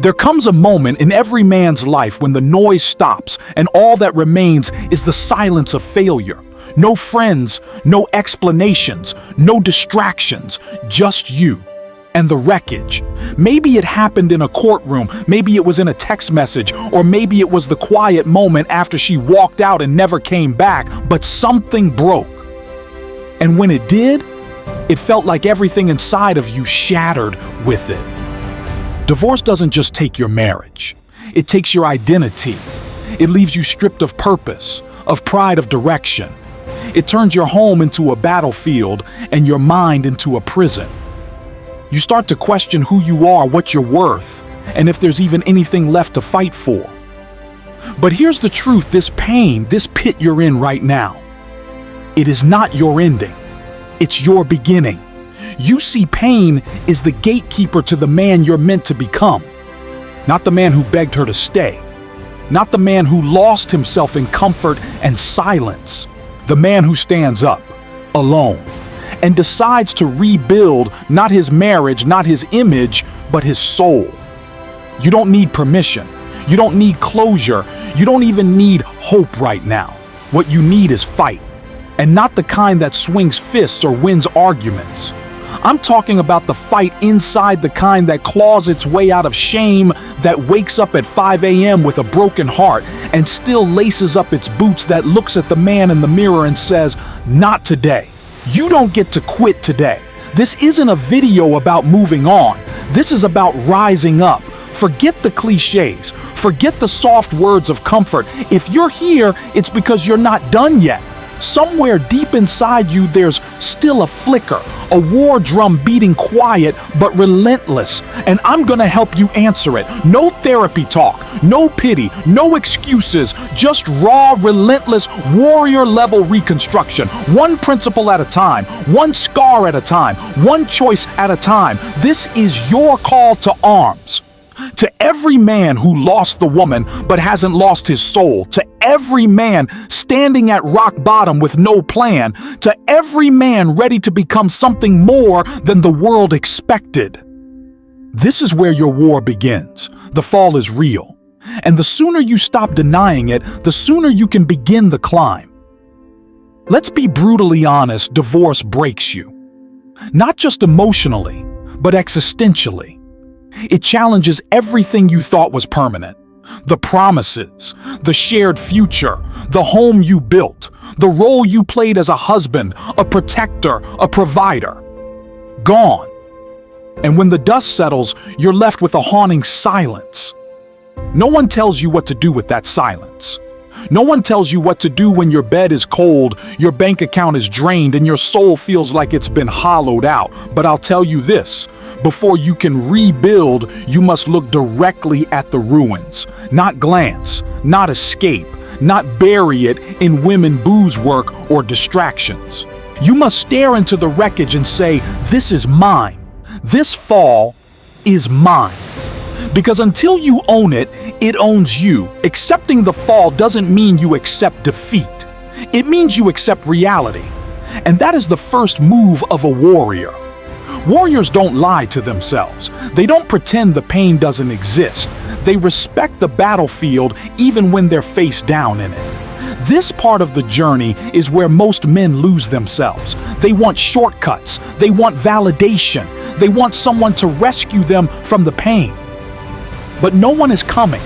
There comes a moment in every man's life when the noise stops and all that remains is the silence of failure. No friends, no explanations, no distractions, just you and the wreckage. Maybe it happened in a courtroom, maybe it was in a text message, or maybe it was the quiet moment after she walked out and never came back, but something broke. And when it did, it felt like everything inside of you shattered with it. Divorce doesn't just take your marriage. It takes your identity. It leaves you stripped of purpose, of pride, of direction. It turns your home into a battlefield and your mind into a prison. You start to question who you are, what you're worth, and if there's even anything left to fight for. But here's the truth, this pain, this pit you're in right now, it is not your ending. It's your beginning. You see, pain is the gatekeeper to the man you're meant to become. Not the man who begged her to stay. Not the man who lost himself in comfort and silence. The man who stands up, alone, and decides to rebuild not his marriage, not his image, but his soul. You don't need permission. You don't need closure. You don't even need hope right now. What you need is fight. And not the kind that swings fists or wins arguments. I'm talking about the fight inside, the kind that claws its way out of shame, that wakes up at 5 a.m. with a broken heart and still laces up its boots, that looks at the man in the mirror and says, "Not today." You don't get to quit today. This isn't a video about moving on. This is about rising up. Forget the cliches. Forget the soft words of comfort. If you're here, it's because you're not done yet. Somewhere deep inside you, there's still a flicker, a war drum beating quiet but relentless, and I'm gonna help you answer it. No therapy talk, no pity, no excuses, just raw, relentless, warrior-level reconstruction. One principle at a time, one scar at a time, one choice at a time. This is your call to arms. To every man who lost the woman but hasn't lost his soul, to every man standing at rock bottom with no plan, to every man ready to become something more than the world expected. This is where your war begins. The fall is real. And the sooner you stop denying it, the sooner you can begin the climb. Let's be brutally honest, divorce breaks you. Not just emotionally, but existentially. It challenges everything you thought was permanent. The promises, the shared future, the home you built, the role you played as a husband, a protector, a provider. Gone. And when the dust settles, you're left with a haunting silence. No one tells you what to do with that silence. No one tells you what to do when your bed is cold, your bank account is drained, and your soul feels like it's been hollowed out. But I'll tell you this, before you can rebuild, you must look directly at the ruins. Not glance, not escape, not bury it in women, booze work, or distractions. You must stare into the wreckage and say, "This is mine. This fall is mine." Because until you own it, it owns you. Accepting the fall doesn't mean you accept defeat. It means you accept reality. And that is the first move of a warrior. Warriors don't lie to themselves. They don't pretend the pain doesn't exist. They respect the battlefield even when they're face down in it. This part of the journey is where most men lose themselves. They want shortcuts. They want validation. They want someone to rescue them from the pain. But no one is coming.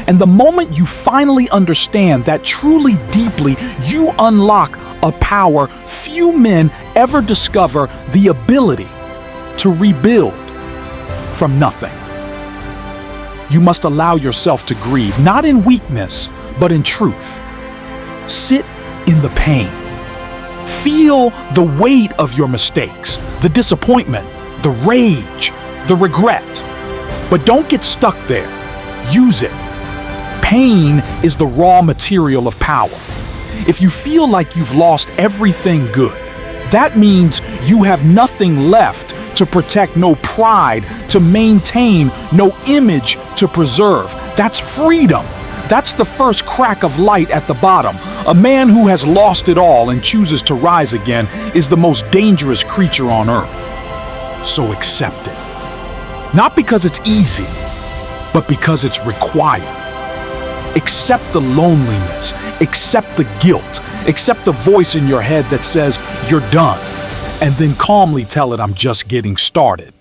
And the moment you finally understand that truly deeply, you unlock a power few men ever discover, the ability to rebuild from nothing. You must allow yourself to grieve, not in weakness, but in truth. Sit in the pain. Feel the weight of your mistakes, the disappointment, the rage, the regret. But don't get stuck there. Use it. Pain is the raw material of power. If you feel like you've lost everything good, that means you have nothing left to protect, no pride to maintain, no image to preserve. That's freedom. That's the first crack of light at the bottom. A man who has lost it all and chooses to rise again is the most dangerous creature on earth. So accept it. Not because it's easy, but because it's required. Accept the loneliness, accept the guilt, accept the voice in your head that says you're done, and then calmly tell it, I'm just getting started.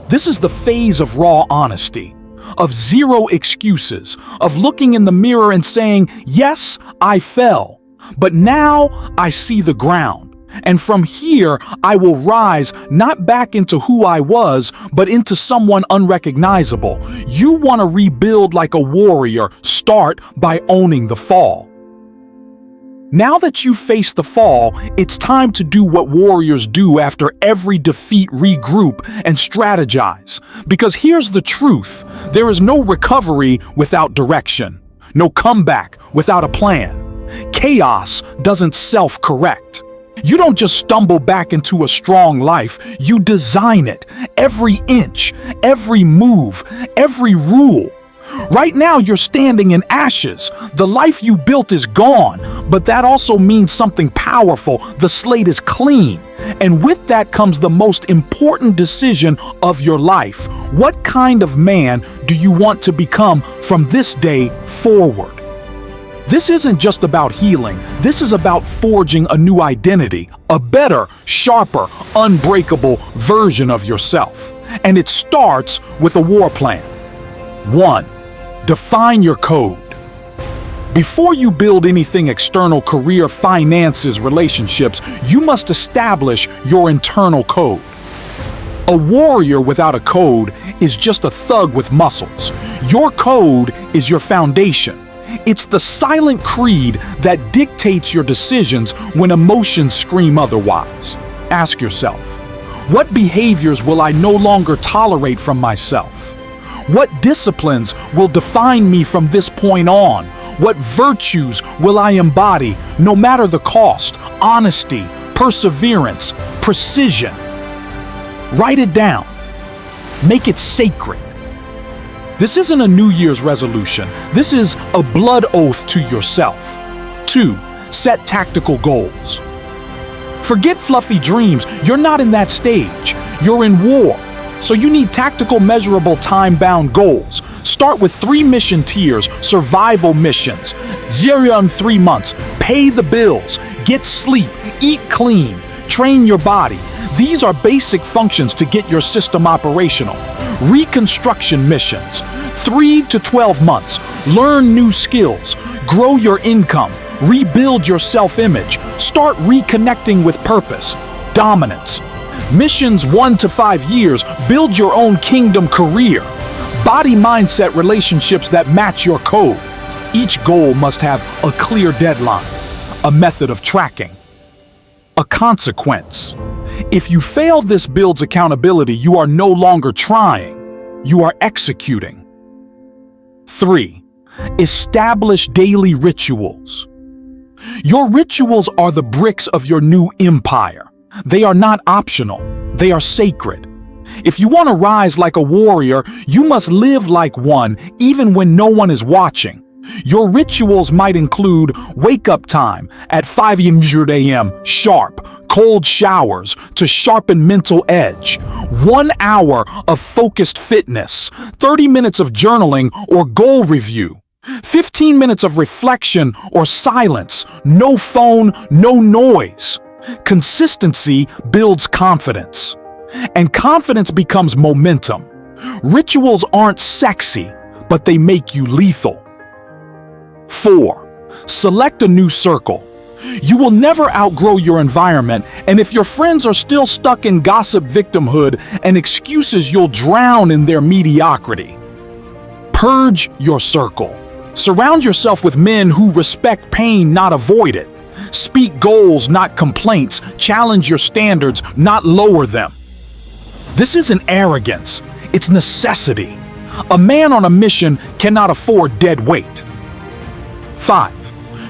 This is the phase of raw honesty, of zero excuses, of looking in the mirror and saying, yes, I fell, but now I see the ground. And from here, I will rise not back into who I was, but into someone unrecognizable. You want to rebuild like a warrior, start by owning the fall. Now that you face the fall, it's time to do what warriors do after every defeat: regroup and strategize. Because here's the truth: there is no recovery without direction, no comeback without a plan. Chaos doesn't self-correct. You don't just stumble back into a strong life, you design it. Every inch, every move, every rule. Right now you're standing in ashes. The life you built is gone, but that also means something powerful. The slate is clean. And with that comes the most important decision of your life. What kind of man do you want to become from this day forward? This isn't just about healing. This is about forging a new identity, a better, sharper, unbreakable version of yourself. And it starts with a war plan. 1. Define your code. Before you build anything external: career, finances, relationships, you must establish your internal code. A warrior without a code is just a thug with muscles. Your code is your foundation. It's the silent creed that dictates your decisions when emotions scream otherwise. Ask yourself, what behaviors will I no longer tolerate from myself? What disciplines will define me from this point on? What virtues will I embody no matter the cost? Honesty, perseverance, precision. Write it down. Make it sacred. This isn't a New Year's resolution. This is a blood oath to yourself. 2. Set tactical goals. Forget fluffy dreams. You're not in that stage. You're in war. So you need tactical, measurable, time-bound goals. Start with 3 mission tiers: survival missions, 0 in 3 months, pay the bills, get sleep, eat clean, train your body. These are basic functions to get your system operational. Reconstruction missions, 3 to 12 months. Learn new skills, grow your income, rebuild your self-image, start reconnecting with purpose. Dominance. Missions 1 to 5 years, build your own kingdom career. Body mindset relationships that match your code. Each goal must have a clear deadline, a method of tracking, a consequence. If you fail, this builds accountability. You are no longer trying, you are executing. 3. Establish daily rituals. Your rituals are the bricks of your new empire. They are not optional, they are sacred. If you want to rise like a warrior, you must live like one, even when no one is watching. Your rituals might include wake-up time at 5 a.m. sharp, cold showers to sharpen mental edge, 1 hour of focused fitness, 30 minutes of journaling or goal review, 15 minutes of reflection or silence, no phone, no noise. Consistency builds confidence, and confidence becomes momentum. Rituals aren't sexy, but they make you lethal. 4. Select a new circle. You will never outgrow your environment, and if your friends are still stuck in gossip, victimhood, and excuses, you'll drown in their mediocrity. Purge your circle. Surround yourself with men who respect pain, not avoid it. Speak goals, not complaints. Challenge your standards, not lower them. This isn't arrogance, it's necessity. A man on a mission cannot afford dead weight. 5.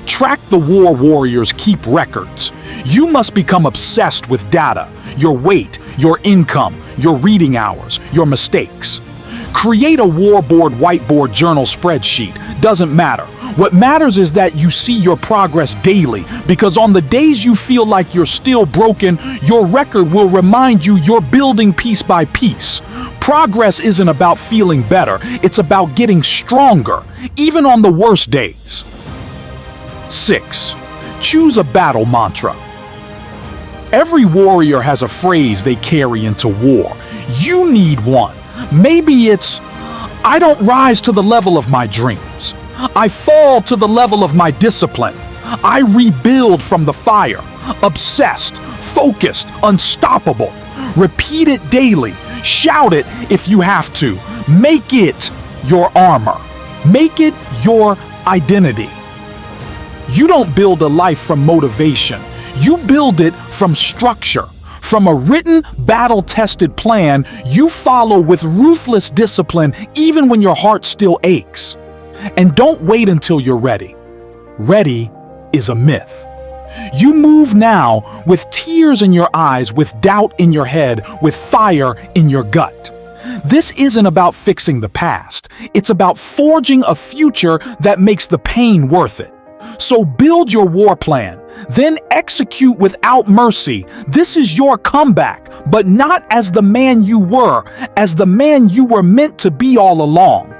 Track the war warriors, keep records. You must become obsessed with data, your weight, your income, your reading hours, your mistakes. Create a war board, whiteboard, journal, spreadsheet. Doesn't matter. What matters is that you see your progress daily, because on the days you feel like you're still broken, your record will remind you you're building piece by piece. Progress isn't about feeling better, it's about getting stronger, even on the worst days. 6. Choose a battle mantra. Every warrior has a phrase they carry into war. You need one. Maybe it's, I don't rise to the level of my dreams. I fall to the level of my discipline. I rebuild from the fire. Obsessed, focused, unstoppable. Repeat it daily. Shout it if you have to. Make it your armor. Make it your identity. You don't build a life from motivation. You build it from structure. From a written, battle-tested plan you follow with ruthless discipline even when your heart still aches. And don't wait until you're ready. Ready is a myth. You move now with tears in your eyes, with doubt in your head, with fire in your gut. This isn't about fixing the past. It's about forging a future that makes the pain worth it. So build your war plan, then execute without mercy. This is your comeback, but not as the man you were, as the man you were meant to be all along.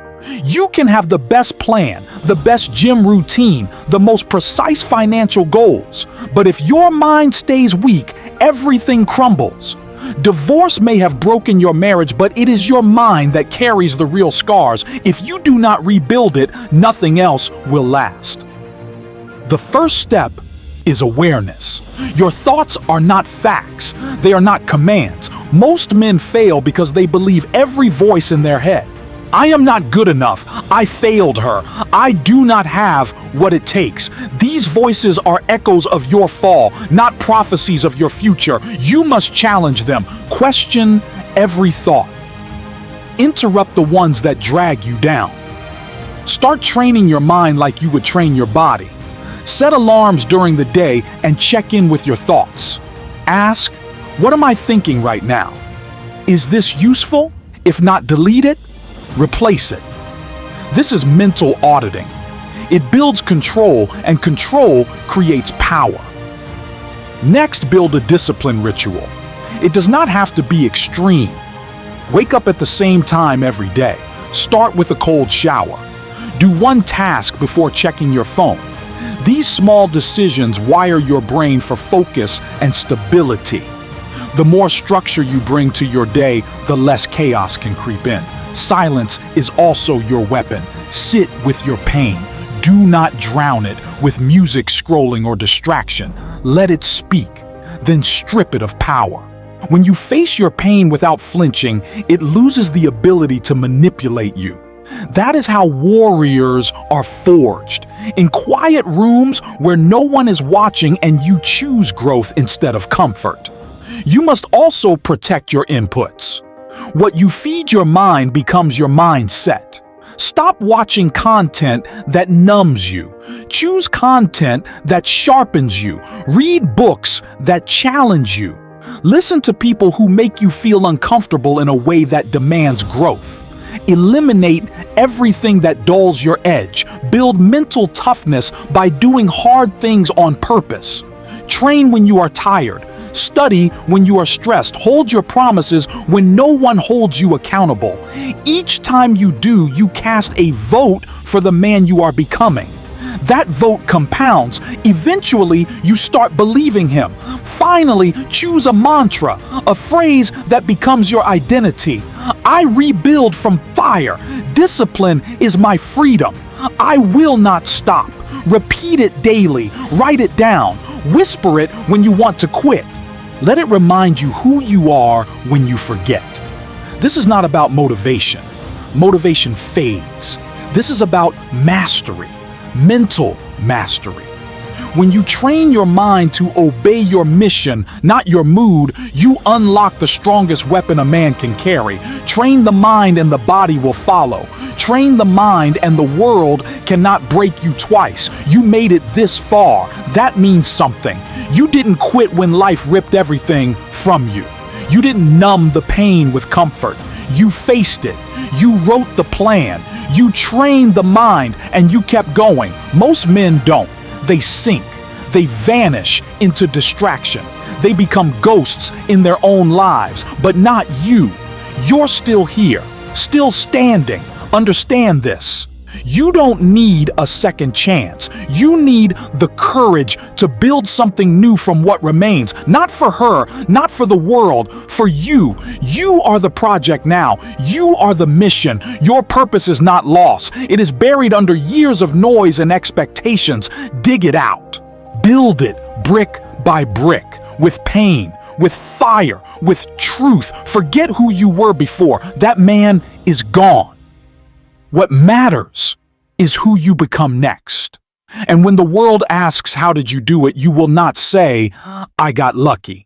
You can have the best plan, the best gym routine, the most precise financial goals, but if your mind stays weak, everything crumbles. Divorce may have broken your marriage, but it is your mind that carries the real scars. If you do not rebuild it, nothing else will last. The first step is awareness. Your thoughts are not facts. They are not commands. Most men fail because they believe every voice in their head. I am not good enough. I failed her. I do not have what it takes. These voices are echoes of your fall, not prophecies of your future. You must challenge them. Question every thought. Interrupt the ones that drag you down. Start training your mind like you would train your body. Set alarms during the day and check in with your thoughts. Ask, what am I thinking right now? Is this useful? If not, delete it. Replace it. This is mental auditing. It builds control, and control creates power. Next, build a discipline ritual. It does not have to be extreme. Wake up at the same time every day. Start with a cold shower. Do one task before checking your phone. These small decisions wire your brain for focus and stability. The more structure you bring to your day, the less chaos can creep in. Silence is also your weapon. Sit with your pain. Do not drown it with music, scrolling, or distraction. Let it speak, then strip it of power. When you face your pain without flinching, it loses the ability to manipulate you. That is how warriors are forged. In quiet rooms where no one is watching, and you choose growth instead of comfort. You must also protect your inputs. What you feed your mind becomes your mindset. Stop watching content that numbs you. Choose content that sharpens you. Read books that challenge you. Listen to people who make you feel uncomfortable in a way that demands growth. Eliminate everything that dulls your edge. Build mental toughness by doing hard things on purpose. Train when you are tired. Study when you are stressed. Hold your promises when no one holds you accountable. Each time you do, you cast a vote for the man you are becoming. That vote compounds. Eventually, you start believing him. Finally, choose a mantra, a phrase that becomes your identity. I rebuild from fire. Discipline is my freedom. I will not stop. Repeat it daily. Write it down. Whisper it when you want to quit. Let it remind you who you are when you forget. This is not about motivation. Motivation fades. This is about mastery, mental mastery. When you train your mind to obey your mission, not your mood, you unlock the strongest weapon a man can carry. Train the mind and the body will follow. Train the mind and the world cannot break you twice. You made it this far. That means something. You didn't quit when life ripped everything from you. You didn't numb the pain with comfort. You faced it. You wrote the plan. You trained the mind, and you kept going. Most men don't. They sink. They vanish into distraction. They become ghosts in their own lives, but not you. You're still here, still standing. Understand this. You don't need a second chance. You need the courage to build something new from what remains. Not for her, not for the world, for you. You are the project now. You are the mission. Your purpose is not lost. It is buried under years of noise and expectations. Dig it out. Build it brick by brick, with pain, with fire, with truth. Forget who you were before. That man is gone. What matters is who you become next. And when the world asks, how did you do it, you will not say, I got lucky.